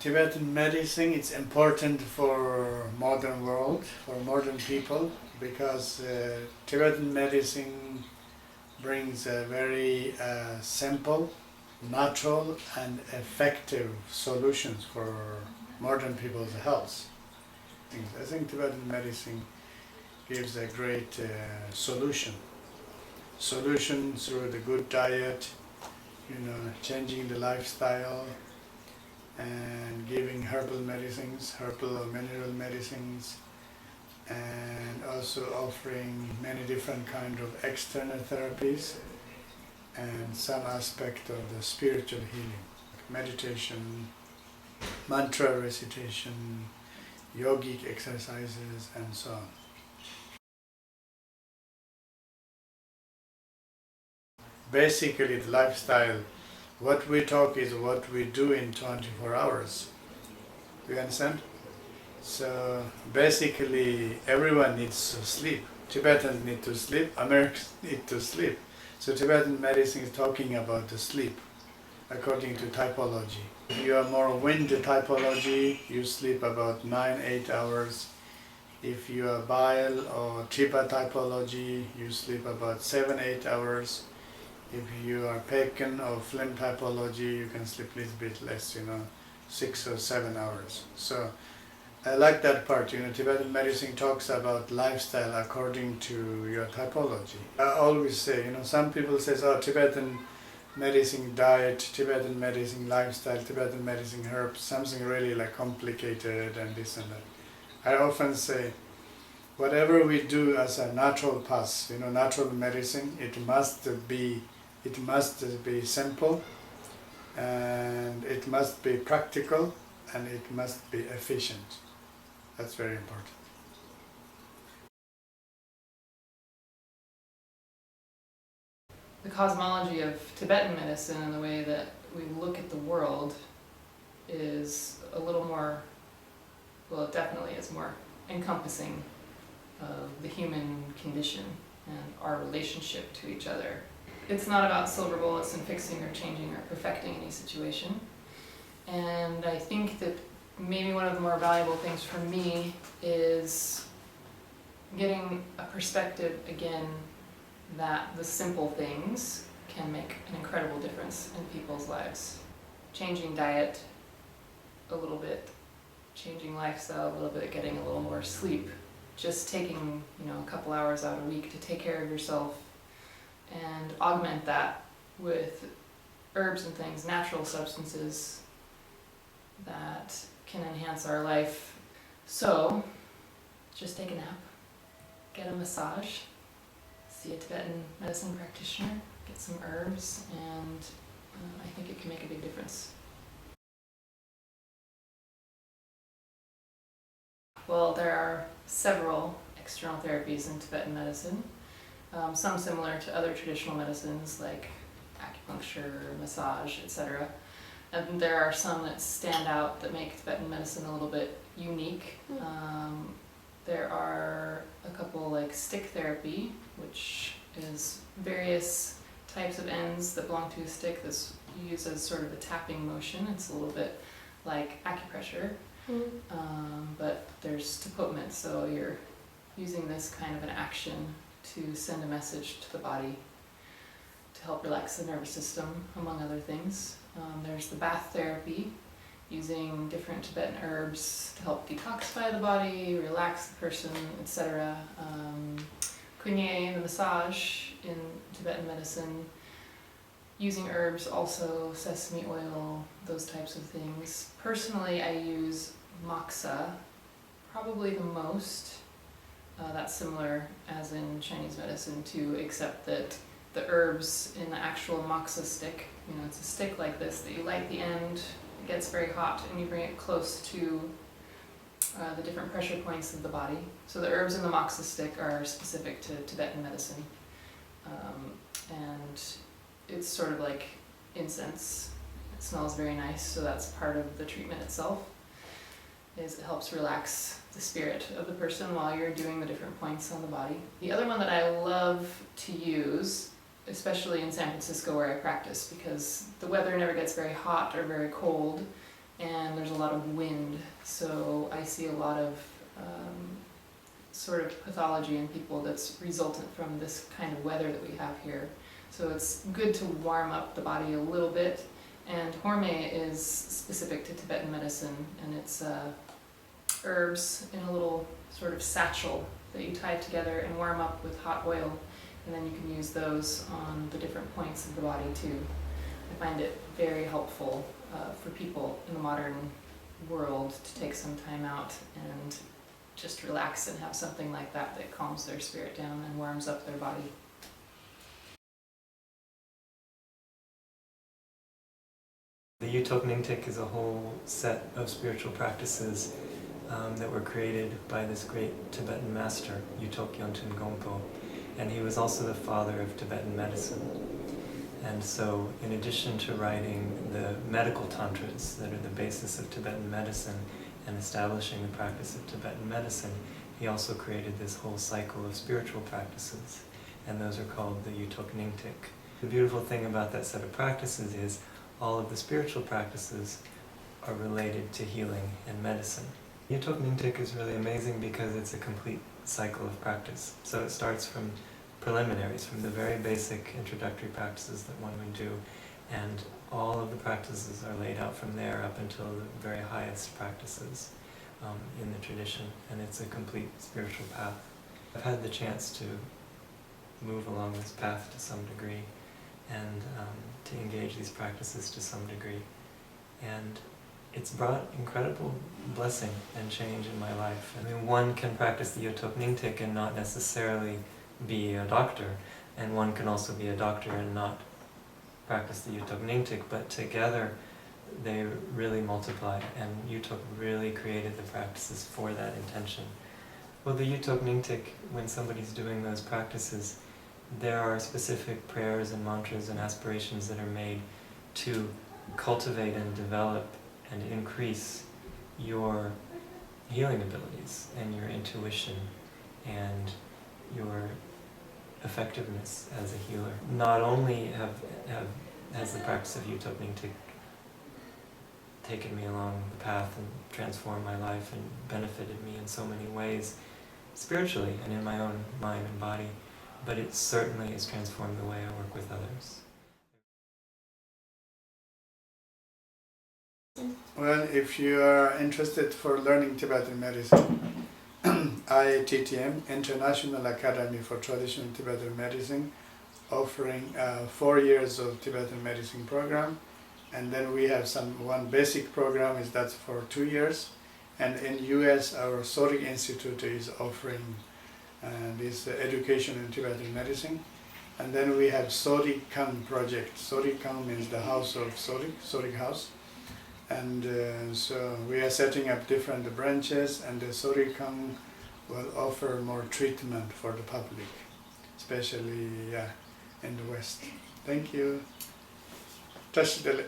Tibetan medicine, it's important for modern world, for modern people, because Tibetan medicine brings a very simple, natural and effective solutions for modern people's health. I think Tibetan medicine gives a great solution through the good diet, changing the lifestyle, and giving herbal medicines, herbal or mineral medicines, and also offering many different kind of external therapies and some aspect of the spiritual healing, like meditation, mantra recitation, yogic exercises, and so on. Basically, the lifestyle, what we talk is what we do in 24 hours. Do you understand? So basically, everyone needs to sleep. Tibetans need to sleep, Americans need to sleep. So Tibetan medicine is talking about the sleep, according to typology. If you are more wind typology, you sleep about 9-8 hours. If you are bile or tripa typology, you sleep about 7-8 hours. If you are Pekin or phlegm typology, you can sleep a little bit less, 6 or 7 hours. So I like that part. Tibetan medicine talks about lifestyle according to your typology. I always say, some people say, oh, Tibetan medicine diet, Tibetan medicine lifestyle, Tibetan medicine herbs, something really like complicated and this and that. I often say, whatever we do as a natural path, natural medicine, it must be simple, and it must be practical, and it must be efficient. That's very important. The cosmology of Tibetan medicine and the way that we look at the world is a little more, well, it definitely is more encompassing of the human condition and our relationship to each other. It's not about silver bullets and fixing or changing or perfecting any situation. And I think that maybe one of the more valuable things for me is getting a perspective again that the simple things can make an incredible difference in people's lives. Changing diet a little bit, changing lifestyle a little bit, getting a little more sleep, just taking a couple hours out a week to take care of yourself and augment that with herbs and things, natural substances that can enhance our life. So just take a nap, get a massage, see a Tibetan medicine practitioner, get some herbs, and I think it can make a big difference. Well, there are several external therapies in Tibetan medicine, some similar to other traditional medicines like acupuncture, massage, etc. And there are some that stand out that make Tibetan medicine a little bit unique. There are a couple like stick therapy, which is various types of ends that belong to a stick that's used as sort of a tapping motion. It's a little bit like acupressure, but there's tapotment, so you're using this kind of an action to send a message to the body to help relax the nervous system, among other things. There's the bath therapy, using different Tibetan herbs to help detoxify the body, relax the person, etc. Kunye, the massage in Tibetan medicine, using herbs also, sesame oil, those types of things. Personally, I use moxa, probably the most. That's similar as in Chinese medicine too, except that the herbs in the actual moxa stick, it's a stick like this that you light the end, it gets very hot, and you bring it close to the different pressure points of the body. So the herbs in the moxa stick are specific to Tibetan medicine, and it's sort of like incense. It smells very nice, so that's part of the treatment itself. Is it helps relax the spirit of the person while you're doing the different points on the body. The other one that I love to use, especially in San Francisco where I practice, because the weather never gets very hot or very cold, and there's a lot of wind, so I see a lot of sort of pathology in people that's resultant from this kind of weather that we have here. So it's good to warm up the body a little bit, and horme is specific to Tibetan medicine, and it's herbs in a little sort of satchel that you tie together and warm up with hot oil, and then you can use those on the different points of the body too. I find it very helpful for people in the modern world to take some time out and just relax and have something like that that calms their spirit down and warms up their body. The Yutok Nyingtik is a whole set of spiritual practices that were created by this great Tibetan master, Yutok Yonten Gongpo, and he was also the father of Tibetan medicine. And so, in addition to writing the medical tantras that are the basis of Tibetan medicine and establishing the practice of Tibetan medicine, he also created this whole cycle of spiritual practices, and those are called the Yutok Nyingtik. The beautiful thing about that set of practices is all of the spiritual practices are related to healing and medicine. Yutok Nyingtik is really amazing because it's a complete cycle of practice. So it starts from preliminaries, from the very basic introductory practices that one would do, and all of the practices are laid out from there up until the very highest practices in the tradition, and it's a complete spiritual path. I've had the chance to move along this path to some degree, and to engage these practices to some degree, and it's brought incredible blessing and change in my life. I mean, one can practice the Yutok Nyingtik and not necessarily be a doctor, and one can also be a doctor and not practice the Yutok Nyingtik, but together they really multiply, and Yutok really created the practices for that intention. Well, the Yutok Nyingtik, when somebody's doing those practices, there are specific prayers and mantras and aspirations that are made to cultivate and develop and increase your healing abilities and your intuition and your effectiveness as a healer. Not only has the practice of Yutok Nyingtik taken me along the path and transformed my life and benefited me in so many ways, spiritually and in my own mind and body, but it certainly has transformed the way I work with others. Well, if you are interested for learning Tibetan medicine, IATTM, International Academy for Traditional Tibetan Medicine, offering 4 years of Tibetan medicine program, and then we have one basic program that's for 2 years, and in US our Sorig Institute is offering this education in Tibetan medicine, and then we have Sorig Kam project. Sorig Kam means the house of Sorig, Sorig house. And so we are setting up different branches, and the Sorig Kam will offer more treatment for the public, especially in the West. Thank you. Touch the